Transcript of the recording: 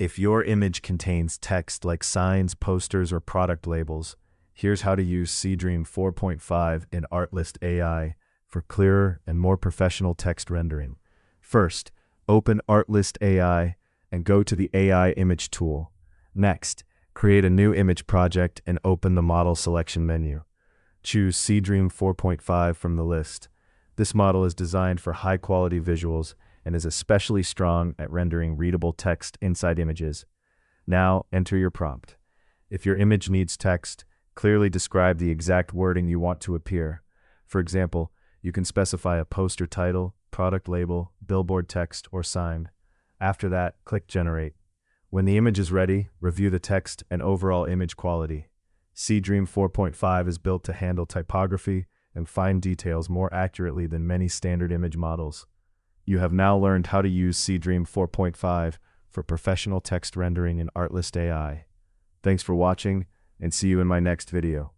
If your image contains text like signs, posters, or product labels, here's how to use Seedream 4.5 in Artlist AI for clearer and more professional text rendering. First, open Artlist AI and go to the AI image tool. Next, create a new image project and open the model selection menu. Choose Seedream 4.5 from the list. This model is designed for high-quality visuals and is especially strong at rendering readable text inside images. Now, enter your prompt. If your image needs text, clearly describe the exact wording you want to appear. For example, you can specify a poster title, product label, billboard text, or sign. After that, click Generate. When the image is ready, review the text and overall image quality. Seedream 4.5 is built to handle typography and fine details more accurately than many standard image models. You have now learned how to use Seedream 4.5 for professional text rendering in Artlist AI. Thanks for watching, and see you in my next video.